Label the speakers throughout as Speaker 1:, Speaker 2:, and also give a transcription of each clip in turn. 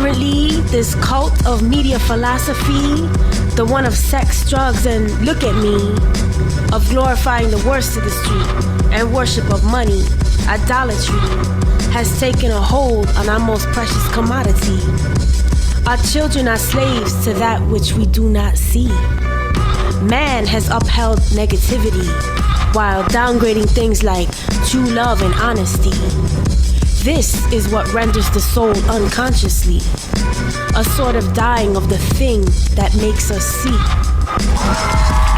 Speaker 1: Currently, this cult of media philosophy, the one of sex, drugs, and look at me, of glorifying the worst of the street and worship of money, idolatry, has taken a hold on our most precious commodity. Our children are slaves to that which we do not see. Man has upheld negativity while downgrading things like true love and honesty. This is what renders the soul unconsciously, a sort of dying of the thing that makes us see.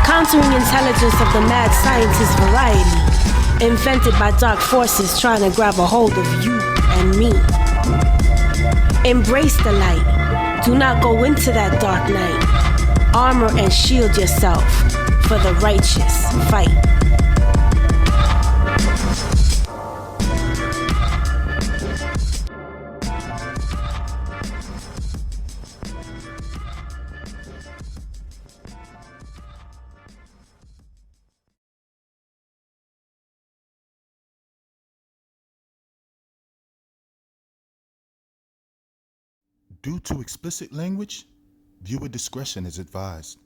Speaker 1: Countering intelligence of the mad scientist variety, invented by dark forces trying to grab a hold of you and me. Embrace the light. Do not go into that dark night. Armor and shield yourself for the righteous fight.
Speaker 2: Due to explicit language, viewer discretion is advised.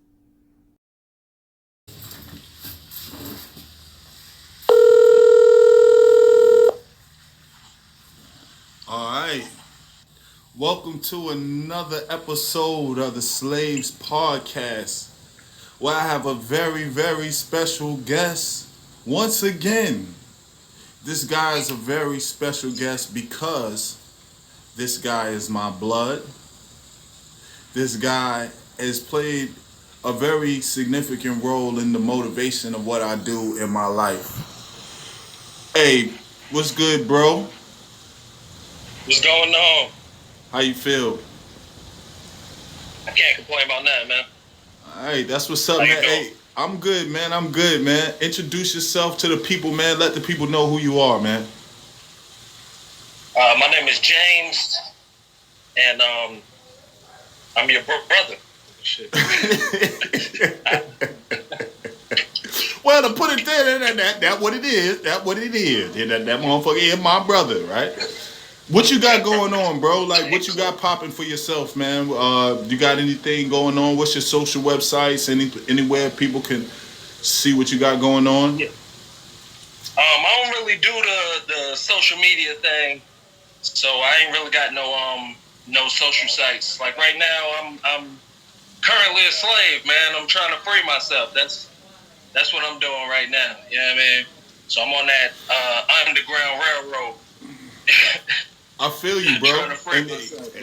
Speaker 2: All right. Welcome to another episode of the Slaves Podcast, where I have a very, very special guest. Once again, this guy is a very special guest because this guy is my blood. This guy has played a very significant role in the motivation of what I do in my life. Hey, what's good, bro?
Speaker 3: What's going on?
Speaker 2: How you feel?
Speaker 3: I can't complain about nothing, man.
Speaker 2: All right, that's what's up,
Speaker 3: How you
Speaker 2: man.
Speaker 3: doing?
Speaker 2: Hey, I'm good, man. I'm good, man. Introduce yourself to the people, man. Let the people know who you are, man.
Speaker 3: My name is James, and I'm your brother. Shit.
Speaker 2: Well, to put it there, that what it is. That what it is. That motherfucker is my brother, right? What you got going on, bro? Like, what you got popping for yourself, man? You got anything going on? What's your social websites? Anywhere people can see what you got going on?
Speaker 3: Yeah. I don't really do the social media thing, so I ain't really got no social sites. Like right now, I'm currently a slave, man. I'm trying to free myself. That's what I'm doing right now. You know what I mean? So I'm on that underground railroad.
Speaker 2: I feel you, bro.
Speaker 3: Trying to free
Speaker 2: And,
Speaker 3: myself,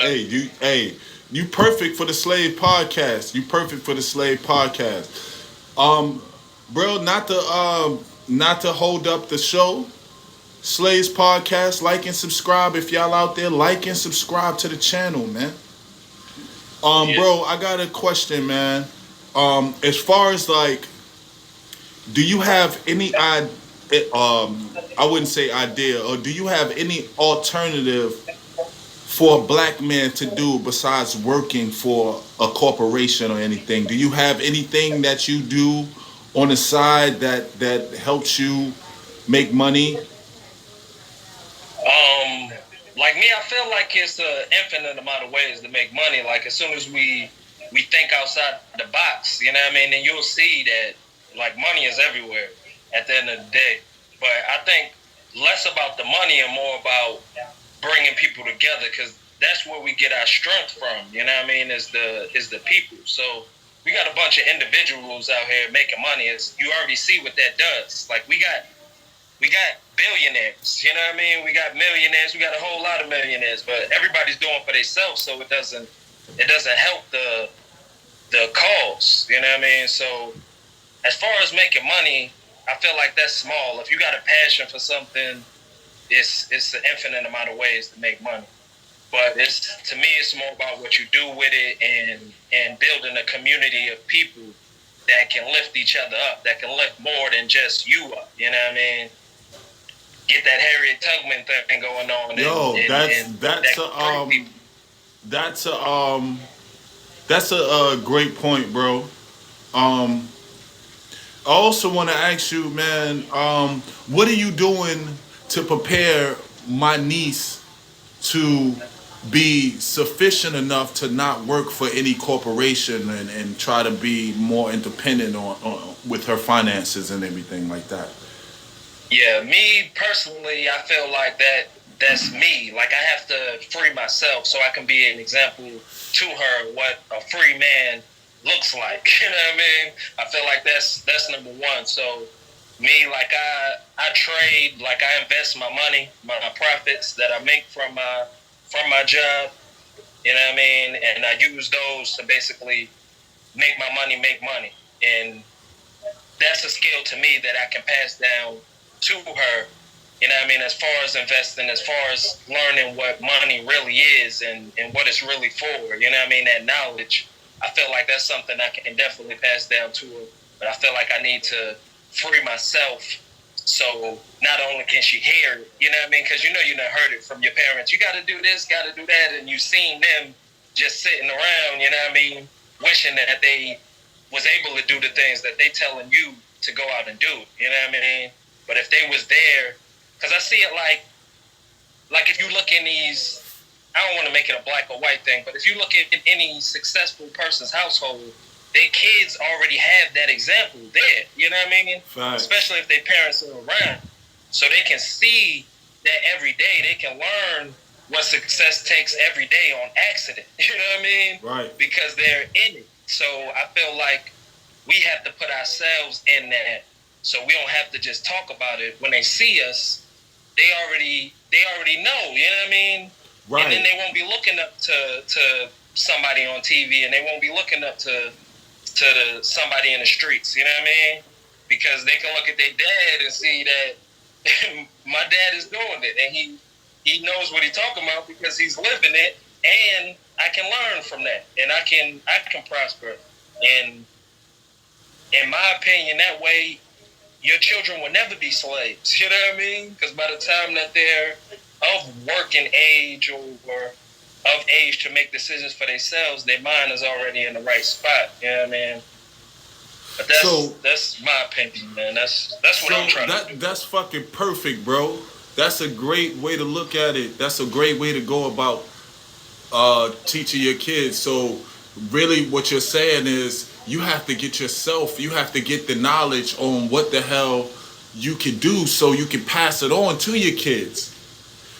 Speaker 2: you perfect for the Slave Podcast. You perfect for the Slave Podcast. Bro, not to hold up the show. Slaves Podcast, like and subscribe if y'all out there. Like and subscribe to the channel, man.
Speaker 3: Yeah.
Speaker 2: Bro, I got a question, man. As far as like, do you have any I wouldn't say idea, or do you have any alternative for a black man to do besides working for a corporation or anything? Do you have anything that you do on the side that helps you make money?
Speaker 3: Like me, I feel like it's an infinite amount of ways to make money. Like as soon as we think outside the box, you know what I mean, then you'll see that like money is everywhere at the end of the day. But I think less about the money and more about bringing people together, because that's where we get our strength from. You know what I mean? Is the people. So we got a bunch of individuals out here making money. You already see what that does. Like we got billionaires, you know what I mean? We got millionaires, we got a whole lot of millionaires, but everybody's doing for themselves, so it doesn't help the cause, you know what I mean? So as far as making money, I feel like that's small. If you got a passion for something, it's an infinite amount of ways to make money. But to me, it's more about what you do with it and building a community of people that can lift each other up, that can lift more than just you up, you know what I mean? Get that Harriet Tubman thing going on.
Speaker 2: Yo, that's a great point, bro. I also want to ask you, man, what are you doing to prepare my niece to be sufficient enough to not work for any corporation and try to be more independent on with her finances and everything like that.
Speaker 3: Yeah, me personally, I feel like that's me. Like I have to free myself so I can be an example to her what a free man looks like. You know what I mean? I feel like that's number one. So me, like I trade, like I invest my money, my profits that I make from my job. You know what I mean? And I use those to basically make my money make money. And that's a skill to me that I can pass down to her. You know what I mean? As far as investing, as far as learning what money really is and what it's really for. You know what I mean? That knowledge. I feel like that's something I can definitely pass down to her. But I feel like I need to free myself so not only can she hear it, you know what I mean? Because you done heard it from your parents. You got to do this, got to do that. And you seen them just sitting around, you know what I mean? Wishing that they was able to do the things that they telling you to go out and do. You know what I mean? But if they was there, because I see it like if you look in these, I don't want to make it a black or white thing, but if you look at any successful person's household, their kids already have that example there. You know what I mean?
Speaker 2: Right.
Speaker 3: Especially if their parents are around. So they can see that every day. They can learn what success takes every day on accident. You know what I mean?
Speaker 2: Right.
Speaker 3: Because they're in it. So I feel like we have to put ourselves in that so we don't have to just talk about it. When they see us, they already know. You know what I mean?
Speaker 2: Right.
Speaker 3: And then they won't be looking up to somebody on TV, and they won't be looking up to somebody in the streets. You know what I mean? Because they can look at their dad and see that my dad is doing it, and he knows what he's talking about because he's living it, and I can learn from that, and I can prosper. And in my opinion, that way, your children will never be slaves. You know what I mean? Because by the time that they're of working age or of age to make decisions for themselves, their mind is already in the right spot. You know what I mean? But that's my opinion, man. That's what I'm trying to do.
Speaker 2: That's fucking perfect, bro. That's a great way to look at it. That's a great way to go about teaching your kids. So really what you're saying is you have to get the knowledge on what the hell you can do so you can pass it on to your kids.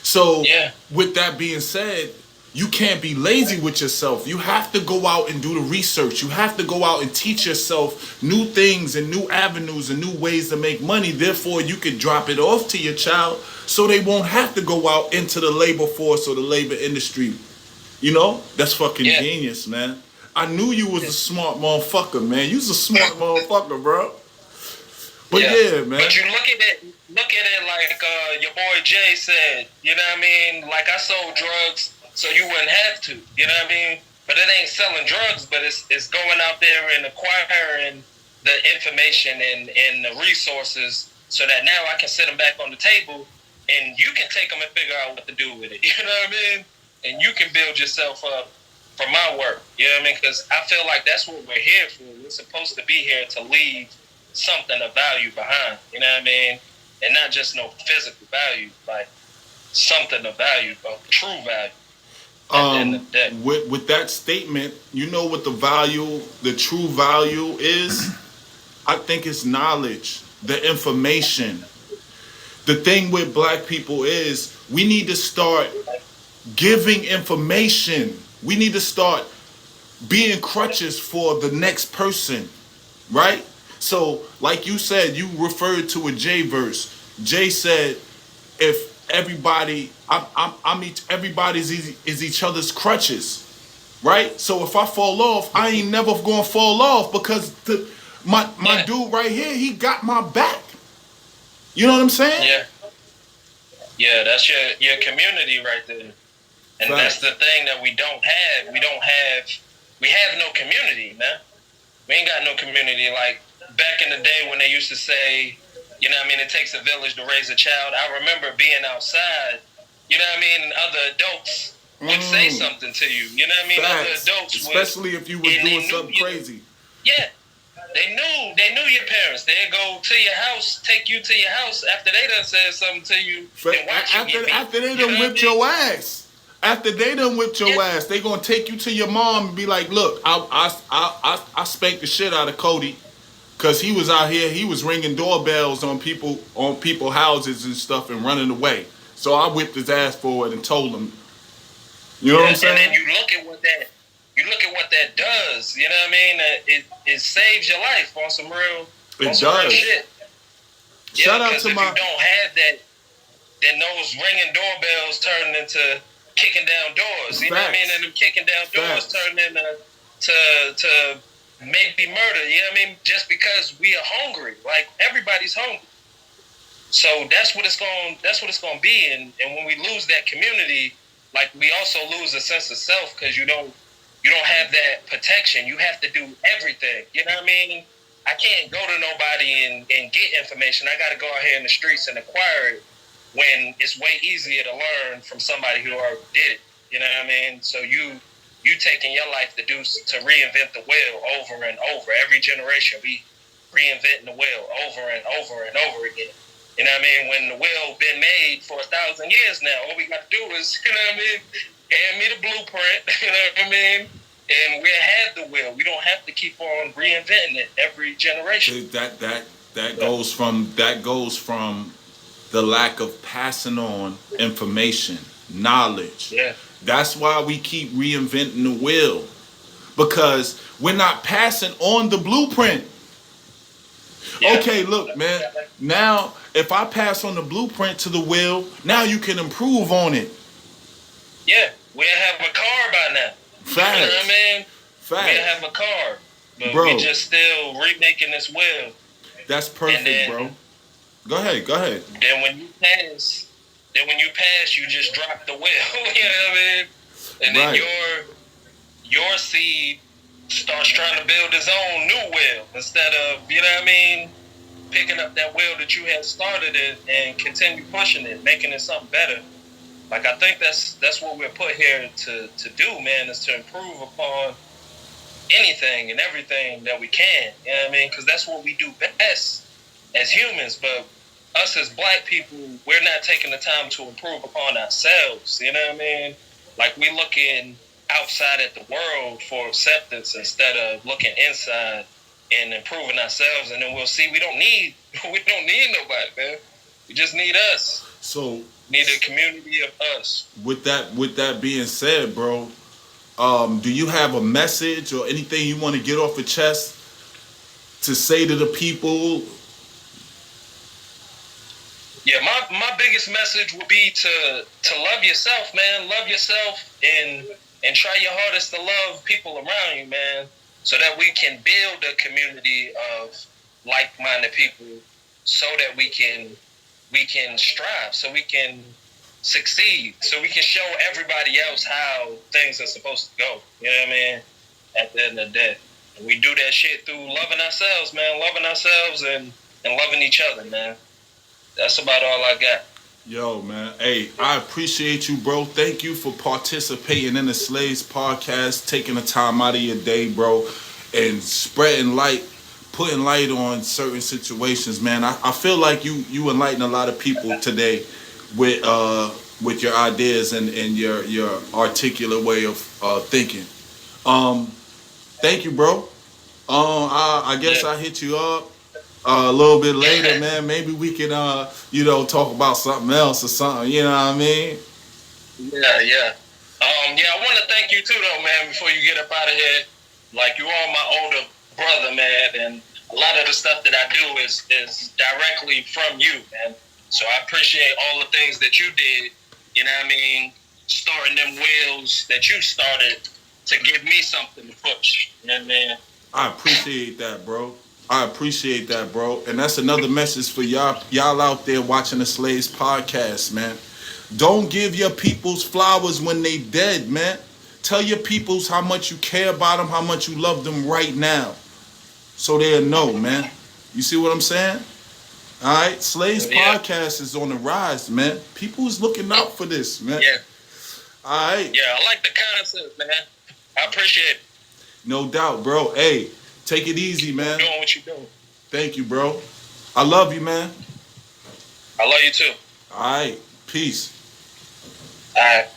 Speaker 2: So with that being said, you can't be lazy with yourself. You have to go out and do the research. You have to go out and teach yourself new things and new avenues and new ways to make money. Therefore, you can drop it off to your child so they won't have to go out into the labor force or the labor industry. You know? That's fucking genius, man. I knew you was a smart motherfucker, man. You was a smart motherfucker, bro. But yeah, man.
Speaker 3: But you look at it like your boy Jay said. You know what I mean? Like I sold drugs so you wouldn't have to. You know what I mean? But it ain't selling drugs, but it's going out there and acquiring the information and the resources so that now I can sit them back on the table and you can take them and figure out what to do with it. You know what I mean? And you can build yourself up for my work. You know what I mean? Because I feel like that's what we're here for. We're supposed to be here to leave something of value behind. You know what I mean? And not just no physical value, like something of value, of true value.
Speaker 2: With that statement, you know what the true value is? I think it's knowledge, the information. The thing with black people is we need to start giving information. We need to start being crutches for the next person, right? So, like you said, you referred to a Jay verse. Jay said, "If everybody, everybody's is each other's crutches," right? So if I fall off, I ain't never gonna fall off because my dude right here, he got my back. You know what I'm saying?
Speaker 3: Yeah, that's your community right there. And that's the thing that we don't have. We have no community, man. We ain't got no community. Like back in the day when they used to say, you know what I mean, it takes a village to raise a child. I remember being outside, you know what I mean, other adults would say something to you. You know what I mean? Other adults
Speaker 2: especially if you were doing something crazy.
Speaker 3: Yeah. They knew your parents. They'd go to your house, take you to your house after they done said something to you.
Speaker 2: After they done whipped your ass. After they done whipped your ass, they gonna take you to your mom and be like, "Look, I spanked the shit out of Cody, cause he was out here, he was ringing doorbells on people houses and stuff and running away. So I whipped his ass for it and told him." You know what I'm saying?
Speaker 3: And then you look at what that does. You know what I mean? It saves your life on some real shit.
Speaker 2: Shout out to
Speaker 3: if you don't have that, then those ringing doorbells turn into kicking down doors. You know what I mean? And them kicking down doors turn into to maybe murder. You know what I mean? Just because we are hungry, like everybody's hungry. So that's what it's gonna be. And when we lose that community, like we also lose a sense of self because you don't have that protection. You have to do everything. You know what I mean? I can't go to nobody and get information. I got to go out here in the streets and acquire it when it's way easier to learn from somebody who already did it. You know what I mean? So you taking your life to reinvent the wheel over and over. Every generation, we reinventing the wheel over and over and over again. You know what I mean? When the wheel been made for 1,000 years now, all we got to do is, you know what I mean, hand me the blueprint, you know what I mean? And we'll have the wheel. We don't have to keep on reinventing it every generation.
Speaker 2: That goes from the lack of passing on information, knowledge.
Speaker 3: Yeah.
Speaker 2: That's why we keep reinventing the wheel, because we're not passing on the blueprint. Yeah. Okay, look, man. Now, if I pass on the blueprint to the wheel, now you can improve on it.
Speaker 3: Yeah, we'll have a car by now.
Speaker 2: Facts.
Speaker 3: You know what I mean?
Speaker 2: Facts.
Speaker 3: We'll have a car, but
Speaker 2: bro,
Speaker 3: we just still remaking this wheel.
Speaker 2: That's perfect, then, bro. Go ahead.
Speaker 3: Then when you pass, you just drop the wheel. You know what I mean? And then your seed starts trying to build his own new wheel instead of, you know what I mean, picking up that wheel that you had started it and continue pushing it, making it something better. Like, I think that's what we're put here to do, man, is to improve upon anything and everything that we can. You know what I mean? Because that's what we do best as humans. But us as black people, we're not taking the time to improve upon ourselves. You know what I mean? Like, we looking outside at the world for acceptance instead of looking inside and improving ourselves. And then we'll see we don't need nobody, man. We just need us.
Speaker 2: So
Speaker 3: need a community of us.
Speaker 2: With that being said, bro, do you have a message or anything you want to get off your chest to say to the people?
Speaker 3: Yeah, my biggest message would be to love yourself, man. Love yourself and try your hardest to love people around you, man, so that we can build a community of like-minded people, so that we can strive, so we can succeed, so we can show everybody else how things are supposed to go. You know what I mean? At the end of the day. And we do that shit through loving ourselves, man. Loving ourselves and loving each other, man. That's about all I got.
Speaker 2: Yo, man. Hey, I appreciate you, bro. Thank you for participating in the Slaves podcast, taking the time out of your day, bro, and spreading light, putting light on certain situations, man. I feel like you enlighten a lot of people today with your ideas and your articulate way of thinking. Thank you, bro. I guess I'll hit you up a little bit later, man. Maybe we can talk about something else or something. You know what I mean?
Speaker 3: Yeah. I want to thank you too, though, man. Before you get up out of here, like, you are my older brother, man, and a lot of the stuff that I do is directly from you, man. So I appreciate all the things that you did, you know what I mean, starting them wheels that you started to give me something to push, you know what I mean?
Speaker 2: I appreciate that, bro. And that's another message for y'all out there watching the Slaves podcast, man. Don't give your peoples flowers when they dead, man. Tell your peoples how much you care about them, how much you love them right now, so they'll know, man. You see what I'm saying? All right, Slaves podcast is on the rise, man. People is looking out for this, man.
Speaker 3: Yeah.
Speaker 2: All right.
Speaker 3: Yeah, I like the concept, man. I appreciate it.
Speaker 2: No doubt, bro. Hey, take it easy, man.
Speaker 3: Keep doing what you're doing.
Speaker 2: Thank you, bro. I love you, man.
Speaker 3: I love you too.
Speaker 2: All right. Peace.
Speaker 3: All right.